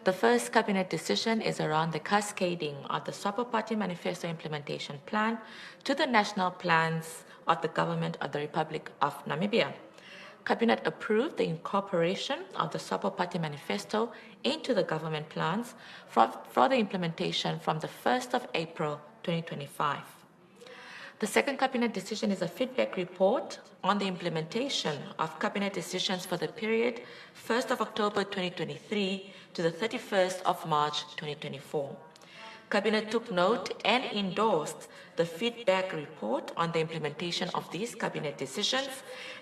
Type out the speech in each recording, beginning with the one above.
The first Cabinet decision is around the cascading of the SWAPO Party Manifesto Implementation Plan to the national plans of the Government of the Republic of Namibia. Cabinet approved the incorporation of the SWAPO Party Manifesto into the government plans for the implementation from the 1st of April 2025. The second Cabinet decision is a feedback report on the implementation of Cabinet decisions for the period 1st of October 2023 to the 31st of March 2024. Cabinet took note and endorsed the feedback report on the implementation of these Cabinet decisions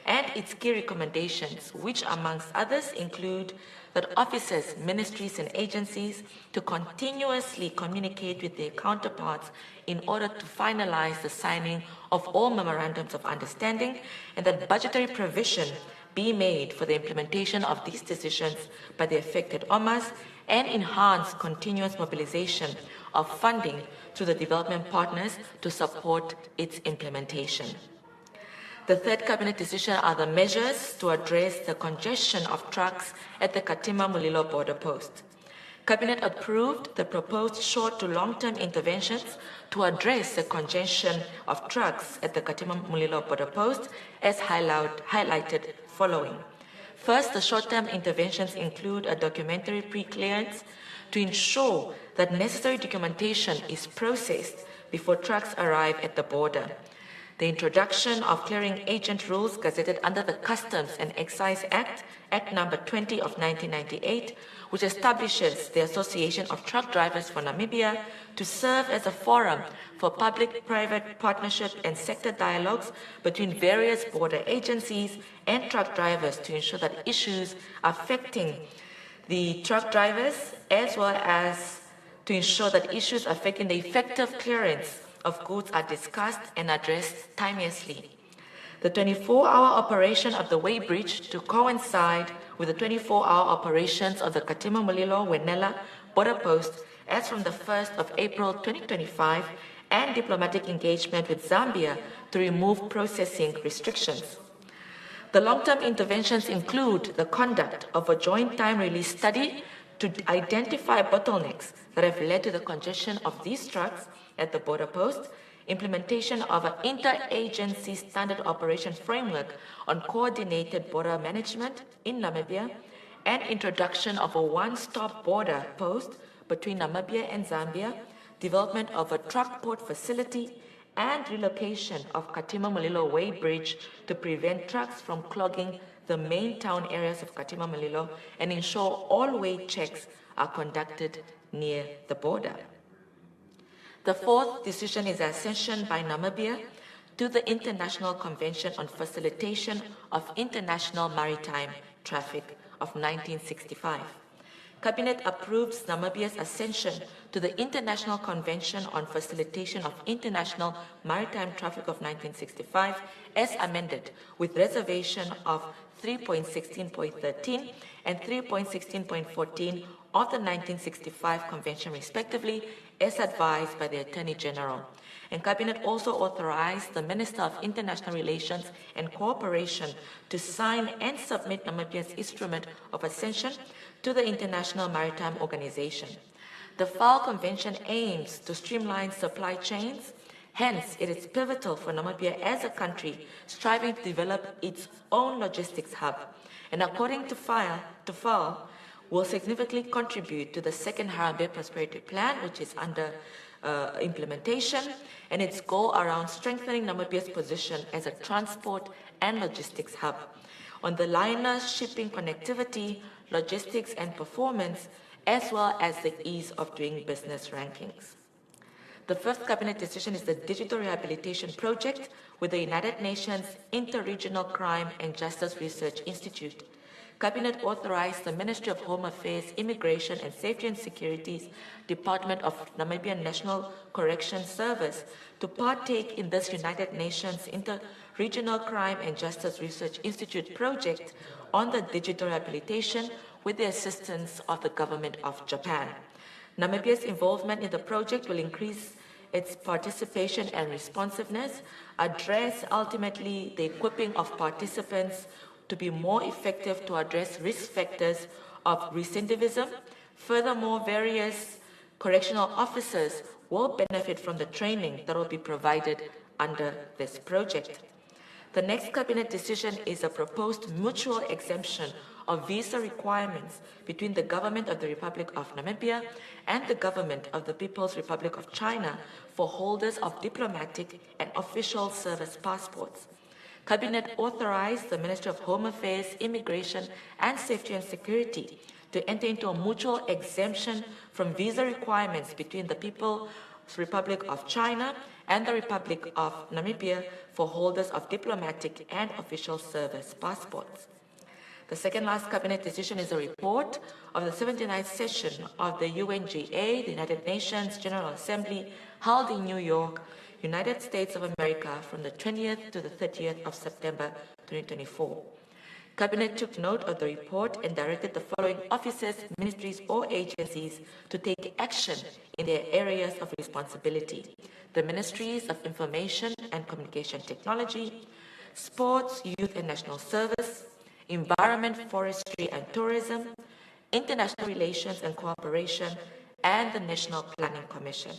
and its key recommendations, which amongst others include that officers, ministries and agencies to continuously communicate with their counterparts in order to finalize the signing of all memorandums of understanding, and that budgetary provision be made for the implementation of these decisions by the affected OMAs, and enhance continuous mobilization of funding to the development partners to support its implementation. The third Cabinet decision are the measures to address the congestion of trucks at the Katima-Mulilo border post. Cabinet approved the proposed short to long-term interventions to address the congestion of trucks at the Katima-Mulilo border post as highlighted following. First, the short-term interventions include a documentary pre-clearance to ensure that necessary documentation is processed before trucks arrive at the border. The introduction of clearing agent rules gazetted under the Customs and Excise Act, Act number 20 of 1998, which establishes the Association of Truck Drivers for Namibia to serve as a forum for public-private partnership and sector dialogues between various border agencies and truck drivers to ensure that issues affecting the truck drivers, as well as to ensure that issues affecting the effective clearance of goods are discussed and addressed timeously. The 24-hour operation of the weighbridge to coincide with the 24-hour operations of the Katima-Mulilo-Wenela border post as from the 1st of April 2025, and diplomatic engagement with Zambia to remove processing restrictions. The long-term interventions include the conduct of a joint time release study to identify bottlenecks that have led to the congestion of these trucks at the border post, implementation of an interagency standard operation framework on coordinated border management in Namibia, and introduction of a one-stop border post between Namibia and Zambia, development of a truck port facility, and relocation of Katima-Mulilo weighbridge to prevent trucks from clogging the main town areas of Katima-Mulilo and ensure all weight checks are conducted near the border. The fourth decision is accession by Namibia to the International Convention on Facilitation of International Maritime Traffic of 1965. Cabinet approves Namibia's accession to the International Convention on Facilitation of International Maritime Traffic of 1965 as amended, with reservation of 3.16.13 and 3.16.14 of the 1965 Convention respectively, as advised by the Attorney General. And Cabinet also authorized the Minister of International Relations and Cooperation to sign and submit Namibia's instrument of accession to the International Maritime Organization. The FAO Convention aims to streamline supply chains. Hence, it is pivotal for Namibia as a country striving to develop its own logistics hub, and according to FAO, will significantly contribute to the second Harambee Prosperity Plan, which is under implementation, and its goal around strengthening Namibia's position as a transport and logistics hub on the liner shipping connectivity, logistics and performance, as well as the ease of doing business rankings. The fifth Cabinet decision is the Digital Rehabilitation Project with the United Nations Interregional Crime and Justice Research Institute. Cabinet authorized the Ministry of Home Affairs, Immigration and Safety and Security's Department of Namibian National Corrections Service to partake in this United Nations Interregional Crime and Justice Research Institute project on the digital rehabilitation with the assistance of the Government of Japan. Namibia's involvement in the project will increase its participation and responsiveness, address ultimately the equipping of participants to be more effective to address risk factors of recidivism. Furthermore, various correctional officers will benefit from the training that will be provided under this project. The next cabinet decision is a proposed mutual exemption of visa requirements between the government of the Republic of Namibia and the government of the People's Republic of China for holders of diplomatic and official service passports. Cabinet authorized the Ministry of Home Affairs, Immigration and Safety and Security to enter into a mutual exemption from visa requirements between the People's Republic of China and the Republic of Namibia for holders of diplomatic and official service passports. The second last cabinet decision is a report of the 79th session of the UNGA, the United Nations General Assembly, held in New York, United States of America from the 20th to the 30th of September 2024. Cabinet took note of the report and directed the following offices, ministries, or agencies to take action in their areas of responsibility: the Ministries of Information and Communication Technology, Sports, Youth and National Service, Environment, Forestry and Tourism, International Relations and Cooperation, and the National Planning Commission.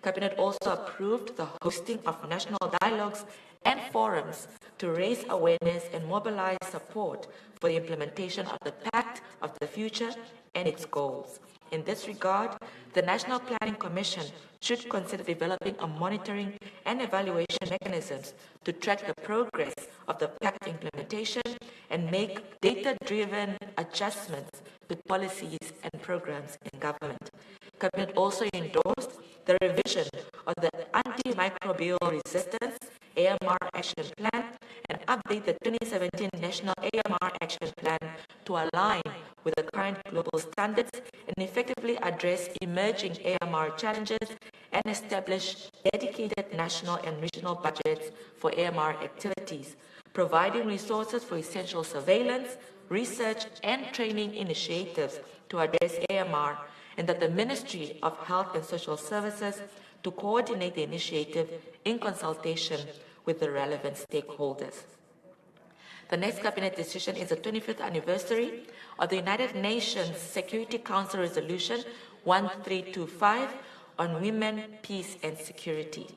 Cabinet also approved the hosting of national dialogues and forums to raise awareness and mobilize support for the implementation of the Pact of the Future and its goals. In this regard, the National Planning Commission should consider developing a monitoring and evaluation mechanisms to track the progress of the Pact implementation and make data-driven adjustments to policies and programs in government. Cabinet also endorsed the revision of the Antimicrobial Resistance AMR Action Plan and update the 2017 National AMR Action Plan to align with the current global standards and effectively address emerging AMR challenges and establish dedicated national and regional budgets for AMR activities, providing resources for essential surveillance, research, and training initiatives to address AMR, and that the Ministry of Health and Social Services to coordinate the initiative in consultation with the relevant stakeholders. The next cabinet decision is the 25th anniversary of the United Nations Security Council Resolution 1325 on Women, Peace and Security.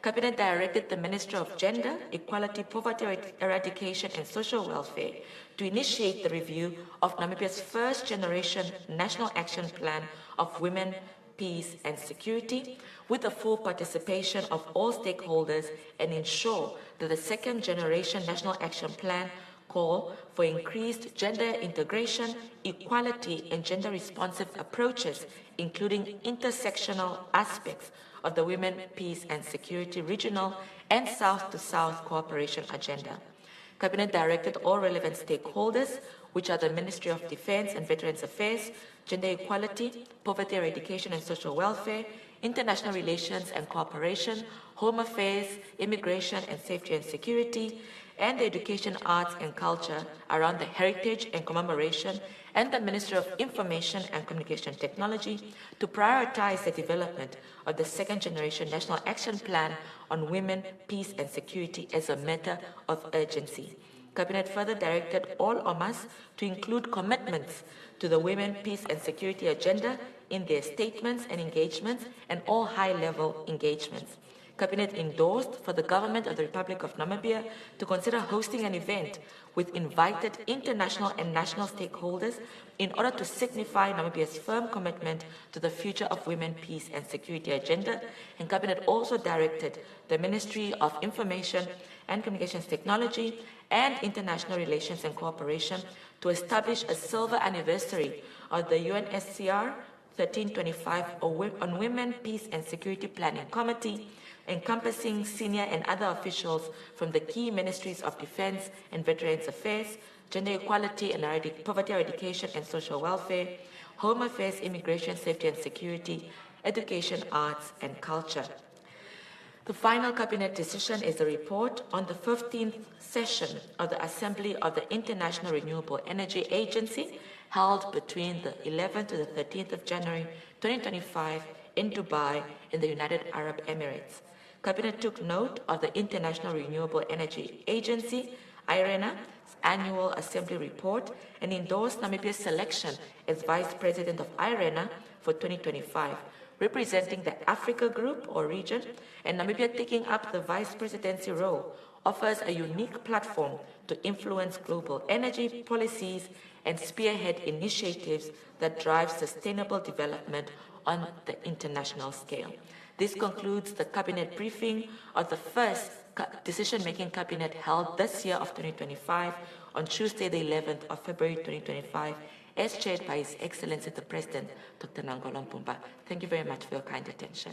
Cabinet directed the Minister of Gender, Equality, Poverty Eradication and Social Welfare to initiate the review of Namibia's first generation National Action Plan of Women, Peace and Security with the full participation of all stakeholders and ensure that the second generation National Action Plan call for increased gender integration, equality and gender responsive approaches, including intersectional aspects of the Women, Peace and Security Regional and South-to-South Cooperation Agenda. Cabinet directed all relevant stakeholders, which are the Ministry of Defense and Veterans Affairs, Gender Equality, Poverty Eradication and Social Welfare, International Relations and Cooperation, Home Affairs, Immigration and Safety and Security, and the Education, Arts and Culture around the heritage and commemoration, and the Ministry of Information and Communication Technology to prioritize the development of the second generation National Action Plan on Women, Peace and Security as a matter of urgency. Cabinet further directed all OMAs to include commitments to the Women, Peace and Security agenda in their statements and engagements and all high-level engagements. Cabinet endorsed for the government of the Republic of Namibia to consider hosting an event with invited international and national stakeholders in order to signify Namibia's firm commitment to the future of Women, Peace and Security agenda, and Cabinet also directed the Ministry of Information and Communications Technology and International Relations and Cooperation to establish a silver anniversary of the UNSCR 1325 on Women, Peace and Security Planning Committee, encompassing senior and other officials from the key ministries of Defense and Veterans Affairs, Gender Equality and Poverty Eradication and Social Welfare, Home Affairs, Immigration, Safety and Security, Education, Arts and Culture. The final cabinet decision is a report on the 15th session of the Assembly of the International Renewable Energy Agency held between the 11th to the 13th of January 2025 in Dubai in the United Arab Emirates. Cabinet took note of the International Renewable Energy Agency IRENA's annual assembly report and endorsed Namibia's selection as Vice President of IRENA for 2025, representing the Africa Group or region, and Namibia taking up the Vice Presidency role offers a unique platform to influence global energy policies and spearhead initiatives that drive sustainable development on the international scale. This concludes the cabinet briefing of the first decision-making cabinet held this year of 2025 on Tuesday, the 11th of February 2025, as chaired by His Excellency the President, Dr. Nangolo Mpumba. Thank you very much for your kind attention.